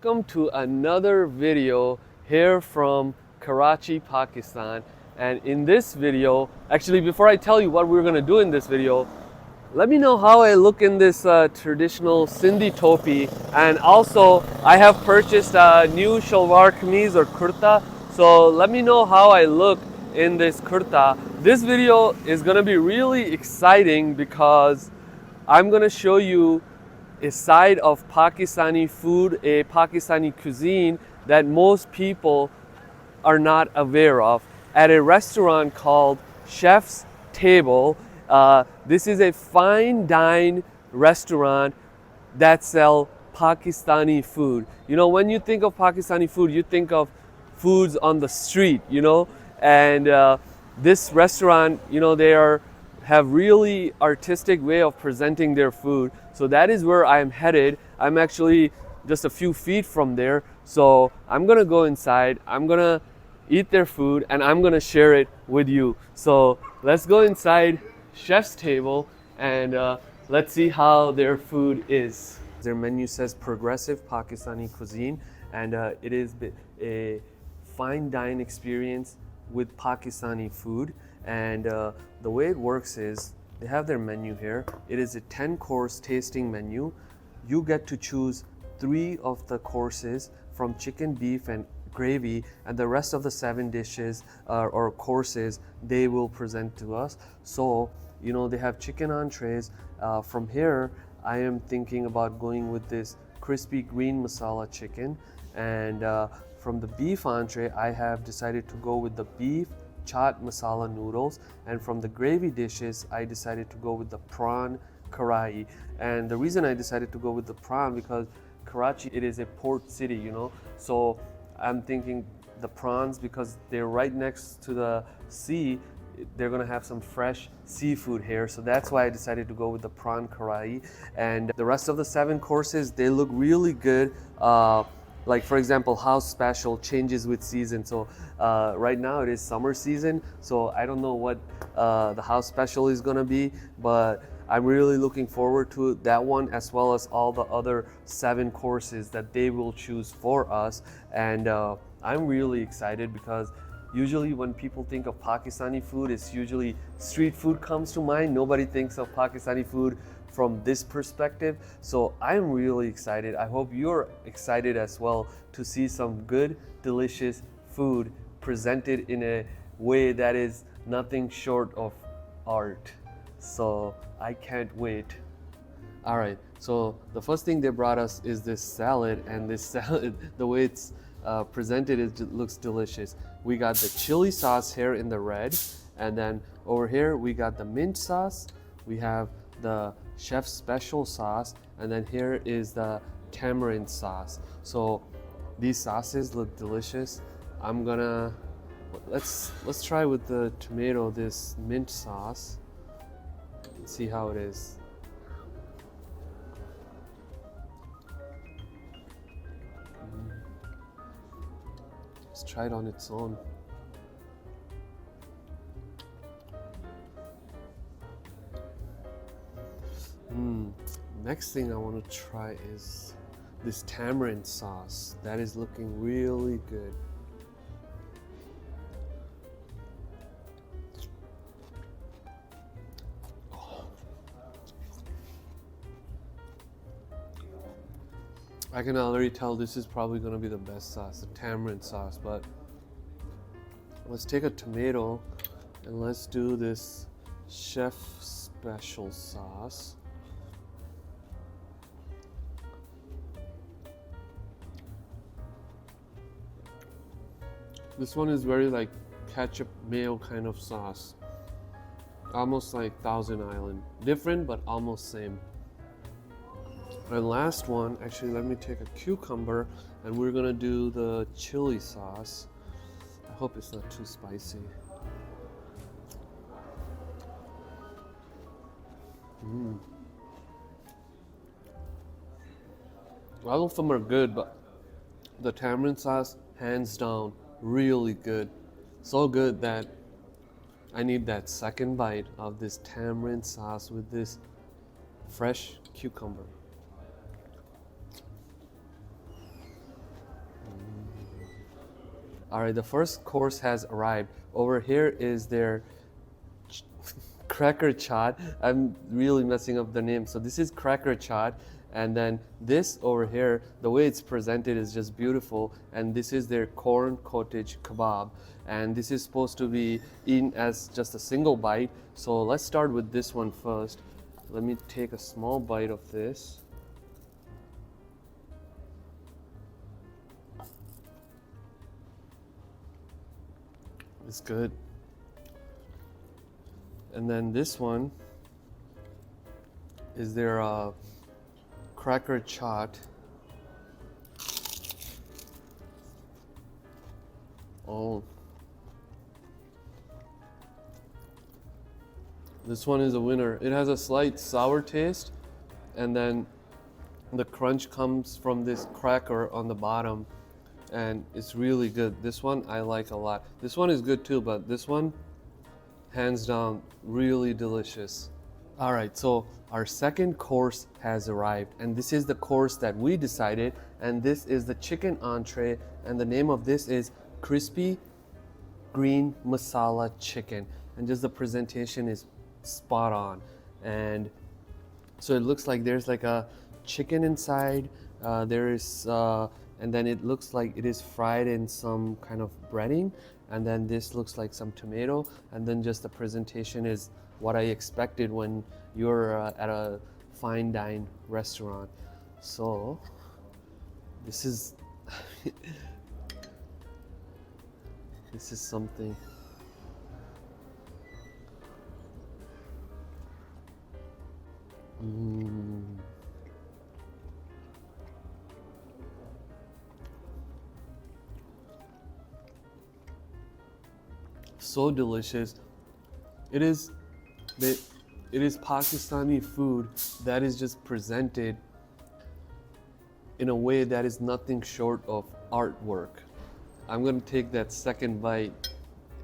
welcome to another video here from Karachi, Pakistan. And in this video, actually before I tell you what we're gonna do in this video, let me know how I look in this traditional Sindhi topi. And also I have purchased a new shalwar kameez or kurta. So let me know how I look in this kurta. This video is gonna be really exciting because I'm gonna show you a side of Pakistani food, a Pakistani cuisine that most people are not aware of at a restaurant called Chef's Table. This is a fine dine restaurant that sell Pakistani food. You know, when you think of Pakistani food, you think of foods on the street, and this restaurant, they have really artistic way of presenting their food. So that is where I'm headed. I'm actually just a few feet from there. So I'm gonna go inside, I'm gonna eat their food, and I'm gonna share it with you. So let's go inside Chef's Table and let's see how their food is. Their menu says progressive Pakistani cuisine, and it is a fine dine experience with Pakistani food. And the way it works is they have their menu here. It is a 10-course tasting menu. You get to choose 3 of the courses from chicken, beef, and gravy, and the rest of the 7 dishes or courses they will present to us. So, they have chicken entrees. From here, I am thinking about going with this crispy green masala chicken, and from the beef entree, I have decided to go with the beef Chaat masala noodles, and from the gravy dishes, I decided to go with the prawn karai. And the reason I decided to go with the prawn because Karachi, it is a port city, so I'm thinking the prawns, because they're right next to the sea, they're gonna have some fresh seafood here. So that's why I decided to go with the prawn karai. And the rest of the 7 courses, they look really good. Like for example, house special changes with season. So right now it is summer season, so I don't know what the house special is gonna be, but I'm really looking forward to that one, as well as all the other 7 courses that they will choose for us. And I'm really excited because usually when people think of Pakistani food, it's usually street food comes to mind. Nobody thinks of Pakistani food from this perspective. So I'm really excited. I hope you're excited as well to see some good, delicious food presented in a way that is nothing short of art. So I can't wait. All right, so the first thing they brought us is this salad, and this salad, the way it's presented, it looks delicious. We got the chili sauce here in the red, and then over here we got the mint sauce. We have the chef's special sauce, and then here is the tamarind sauce. So these sauces look delicious. I'm gonna let's try with the tomato, this mint sauce, and see how it is. Let's try it on its own. Next thing I want to try is this tamarind sauce. That is looking really good. I can already tell this is probably going to be the best sauce, the tamarind sauce. But let's take a tomato and let's do this chef special sauce. This one is very like ketchup mayo kind of sauce, almost like Thousand Island. Different but almost same. And last one, actually let me take a cucumber and we're gonna do the chili sauce. I hope it's not too spicy. All of them are good, but the tamarind sauce, hands down, really good. So good that I need that second bite of this tamarind sauce with this fresh cucumber. All right, the first course has arrived. Over here is their cracker chaat. I'm really messing up the name. So this is cracker chaat, and then this over here, the way it's presented is just beautiful. And this is their corn cottage kebab, and this is supposed to be eaten as just a single bite. So let's start with this one first. Let me take a small bite of this. It's good. And then this one is their cracker chaat. Oh, this one is a winner. It has a slight sour taste, and then the crunch comes from this cracker on the bottom, and it's really good. This one I like a lot. This one is good too, but this one, hands down, really delicious. All right, so our second course has arrived, and this is the course that we decided, and this is the chicken entree, and the name of this is crispy green masala chicken, and just the presentation is spot on. And so it looks like there's like a chicken inside, and then it looks like it is fried in some kind of breading, and then this looks like some tomato, and then just the presentation is what I expected when you're at a fine dine restaurant. So this is this is something. So delicious. It is Pakistani food that is just presented in a way that is nothing short of artwork. I'm gonna take that second bite.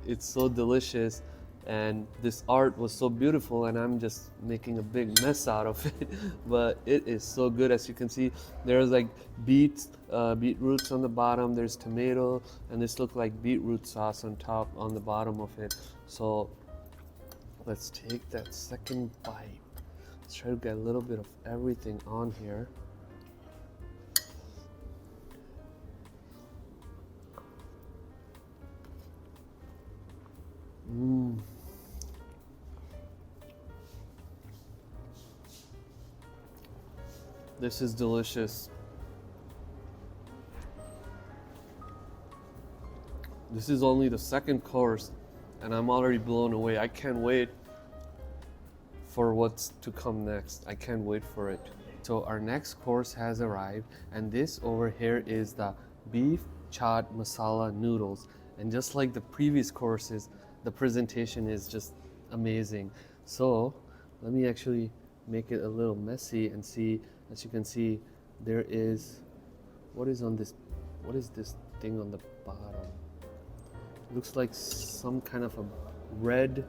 It's so delicious, and this art was so beautiful, and I'm just making a big mess out of it. But it is so good. As you can see, there's like beetroots on the bottom, there's tomato, and this looks like beetroot sauce on top, on the bottom of it. So let's take that second bite. Let's try to get a little bit of everything on here. This is delicious. This is only the second course, and I'm already blown away. I can't wait for what's to come next. I can't wait for it. So our next course has arrived, and this over here is the beef chaat masala noodles. And just like the previous courses, the presentation is just amazing. So let me actually make it a little messy and see. As you can see, there is, what is this thing on the bottom? It looks like some kind of a red,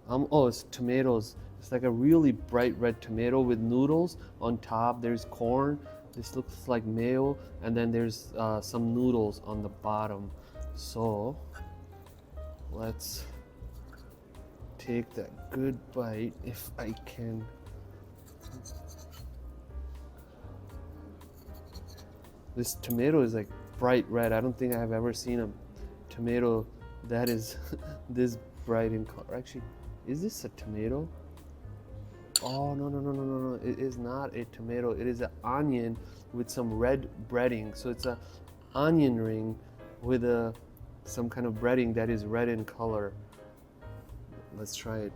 oh, it's tomatoes. It's like a really bright red tomato with noodles on top. There's corn. This looks like mayo, and then there's some noodles on the bottom. So let's take that good bite if I can. This tomato is like bright red. I don't think I have ever seen a tomato that is this bright in color. Actually, is this a tomato? Oh, no. It is not a tomato. It is an onion with some red breading. So it's a onion ring with some kind of breading that is red in color. Let's try it.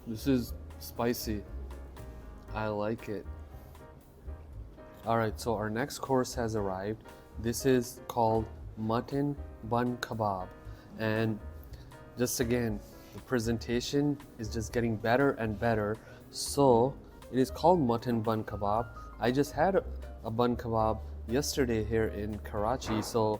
This is spicy. I like it. Alright, so our next course has arrived. This is called Mutton Bun Kebab. And just again, the presentation is just getting better and better. So it is called Mutton Bun Kebab. I just had a bun kebab yesterday here in Karachi. So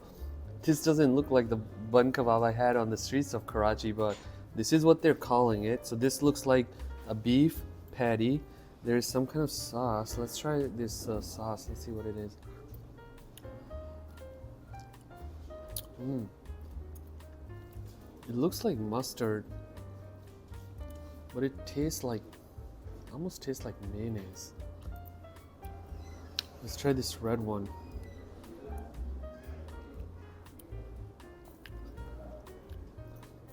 this doesn't look like the bun kebab I had on the streets of Karachi, but This is what they're calling it. So this looks like a beef patty. There's some kind of sauce. Let's try this sauce. Let's see what it is. It looks like mustard, but it tastes like, almost tastes like mayonnaise. Let's try this red one.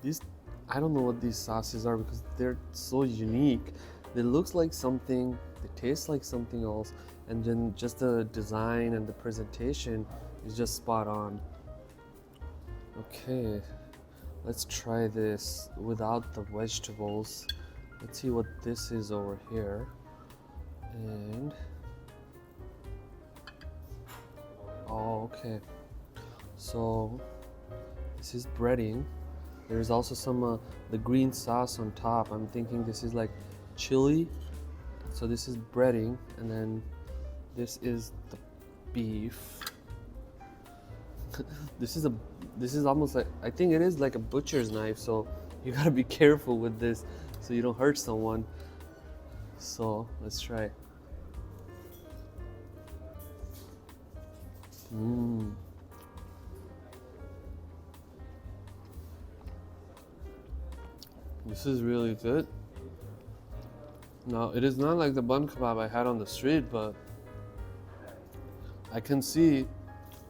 These, I don't know what these sauces are because they're so unique. They looks like something, they taste like something else, and then just the design and the presentation is just spot on. Okay, let's try this without the vegetables. Let's see what this is over here. And oh, okay. So this is breading. There's also some the green sauce on top. I'm thinking this is like chili. So this is breading, and then this is the beef. This is almost like, I think it is like a butcher's knife, so you gotta be careful with this so you don't hurt someone. So let's try. This is really good. Now, it is not like the bun kebab I had on the street, but I can see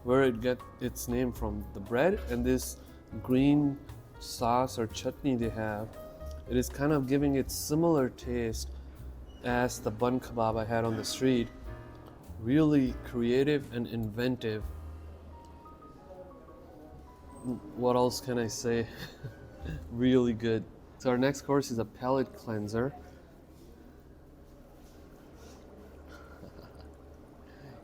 where it get its name from. The bread and this green sauce or chutney they have, it is kind of giving it similar taste as the bun kebab I had on the street. Really creative and inventive. What else can I say? Really good. So our next course is a palette cleanser.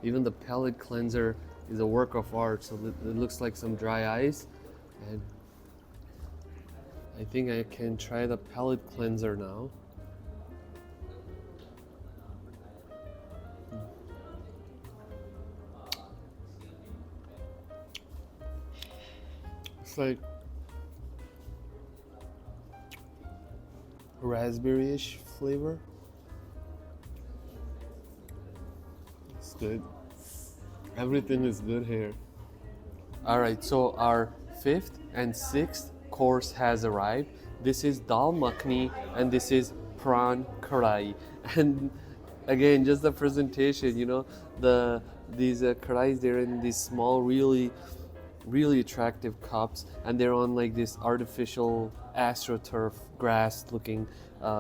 Even the palette cleanser is a work of art. So it looks like some dry ice, and I think I can try the palette cleanser now. It's like raspberry-ish flavor. It's good. Everything is good here. All right, so our 5th and 6th course has arrived. This is Dal Makhni and this is prawn karai. And again, just the presentation, you know, these karais, they're in these small, really attractive cups, and they're on like this artificial astroturf grass looking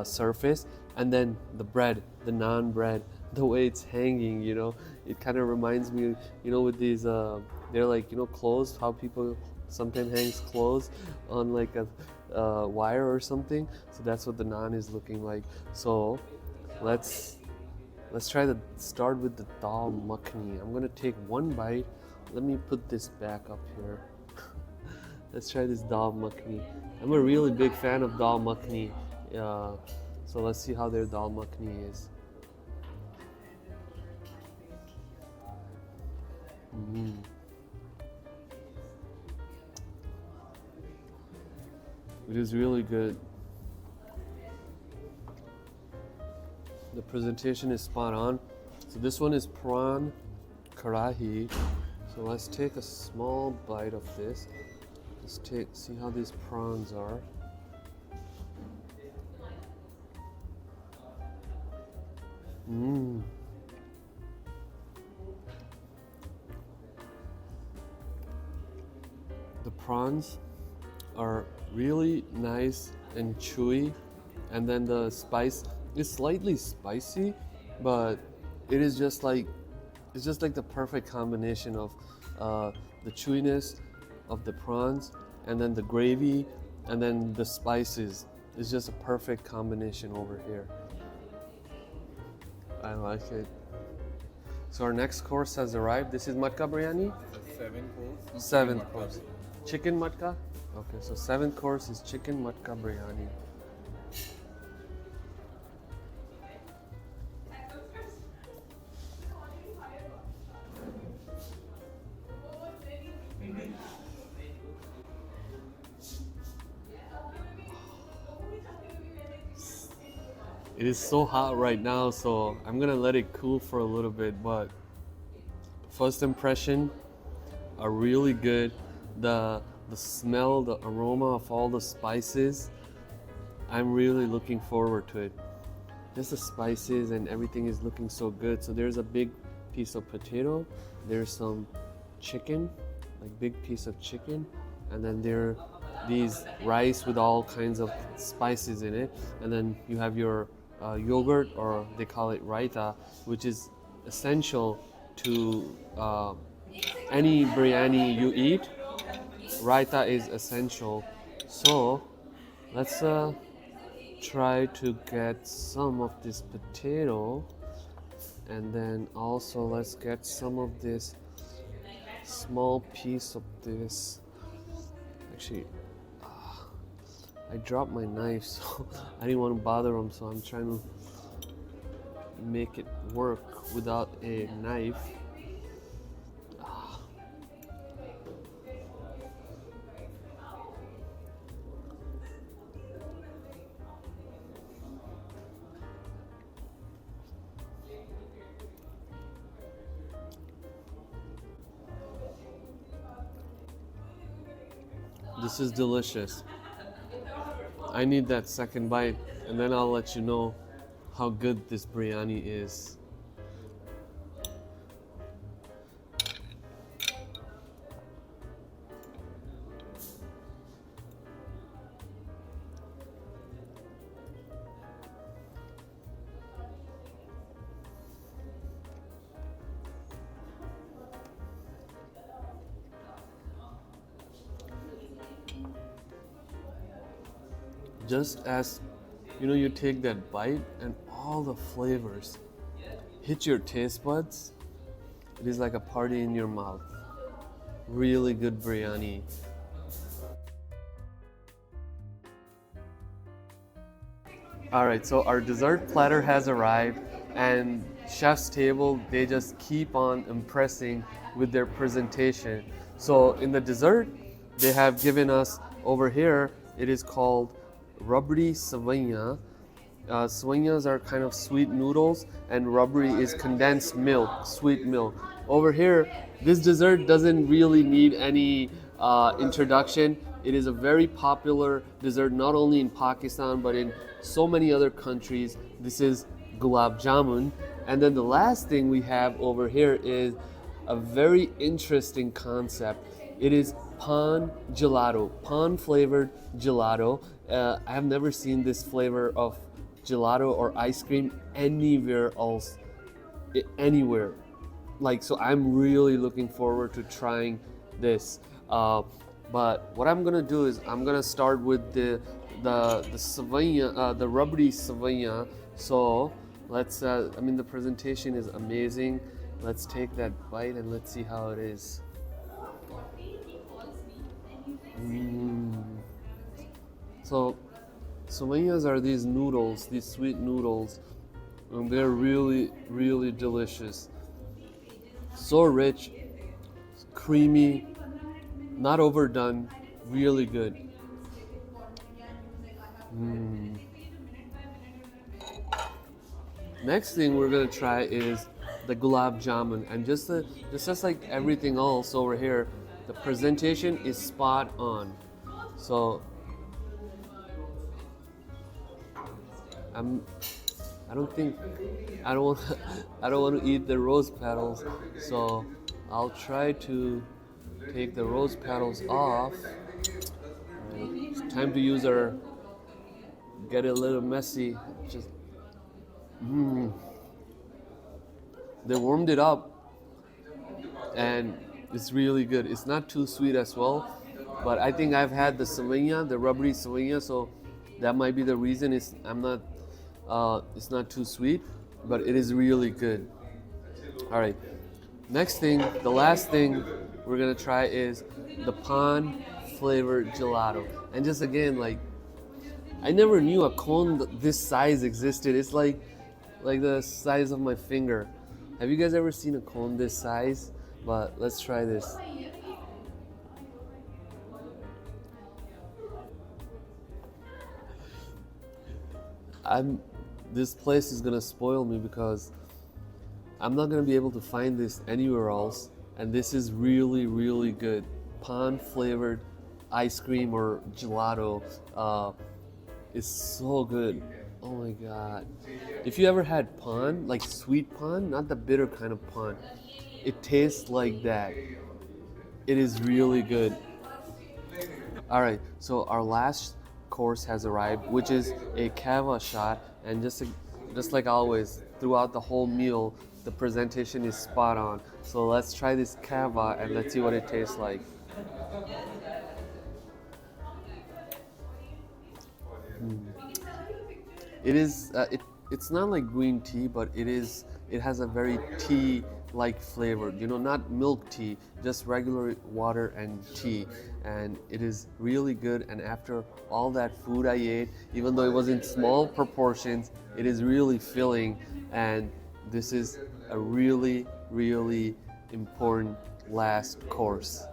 surface. And then the bread, the naan bread, the way it's hanging, you know, it kind of reminds me, you know, with these they're like, you know, clothes, how people sometimes hangs clothes on like a wire or something. So that's what the naan is looking like. So let's try to start with the dal makhni. I'm gonna take one bite. Let me put this back up here. Let's try this dal makhni. I'm a really big fan of dal makhni. So let's see how their dal makhni is. It is really good. The presentation is spot on. So this one is prawn karahi. So let's take a small bite of this. See how these prawns are. The prawns are really nice and chewy, and then the spice is slightly spicy, but it is just like, it's just like the perfect combination of the chewiness of the prawns and then the gravy and then the spices. It's just a perfect combination over here. I like it. So our next course has arrived. This is matka biryani? 7 course. 7th course. Chicken matka? Okay, so 7th course is chicken matka biryani. It is so hot right now, so I'm gonna let it cool for a little bit, but first impression are really good. The the smell, the aroma of all the spices, I'm really looking forward to it. Just the spices and everything is looking so good. So there's a big piece of potato, there's some chicken, like big piece of chicken, and then there are these rice with all kinds of spices in it, and then you have your yogurt, or they call it raita, which is essential to any biryani you eat. Raita is essential. So let's try to get some of this potato, and then also let's get some of this small piece of this. Actually, I dropped my knife, so I didn't want to bother them, so I'm trying to make it work without a knife. This is delicious. I need that second bite, and then I'll let you know how good this biryani is. Just as you take that bite and all the flavors hit your taste buds, it is like a party in your mouth. Really good biryani. All right, so our dessert platter has arrived, and chef's table, they just keep on impressing with their presentation. So in the dessert, they have given us over here, it is called rubbery savanya. Savanyas are kind of sweet noodles, and rubbery is condensed milk, sweet milk. Over here, this dessert doesn't really need any introduction. It is a very popular dessert not only in Pakistan but in so many other countries. This is gulab jamun. And then the last thing we have over here is a very interesting concept. It is pan gelato, pan flavored gelato. I have never seen this flavor of gelato or ice cream anywhere else, anywhere. Like, so I'm really looking forward to trying this. But what I'm gonna do is I'm gonna start with the savanya, the rubbery savanya. So let's. I mean, the presentation is amazing. Let's take that bite and let's see how it is. So savanyas are these noodles, these sweet noodles, and they're really, really delicious. So rich, creamy, not overdone, really good. Next thing we're gonna try is the gulab jamun, and just like everything else over here, the presentation is spot on. So I'm I don't think I don't want I don't want to eat the rose petals, so I'll try to take the rose petals off. It's time to use our get it a little messy. Just they warmed it up, and it's really good. It's not too sweet as well, but I think I've had the savanya, the rubbery savanya, so that might be the reason it's not too sweet, but it is really good. All right, next thing, the last thing we're gonna try is the pan flavored gelato. And just again, like, I never knew a cone this size existed. It's like the size of my finger. Have you guys ever seen a cone this size? But let's try this. I'm This place is gonna spoil me because I'm not gonna be able to find this anywhere else, and this is really, really good. Pan flavored ice cream or gelato is so good. Oh my god. If you ever had pan, like sweet pan, not the bitter kind of pan, it tastes like that. It is really good. All right, so our last course has arrived, which is a kava shot, and just like always, throughout the whole meal, the presentation is spot on. So let's try this kava and let's see what it tastes like. It is it's not like green tea, but it has a very tea like flavor. You know, not milk tea, just regular water and tea, and it is really good. And after all that food I ate, even though it was in small proportions, it is really filling. And this is a really, really important last course.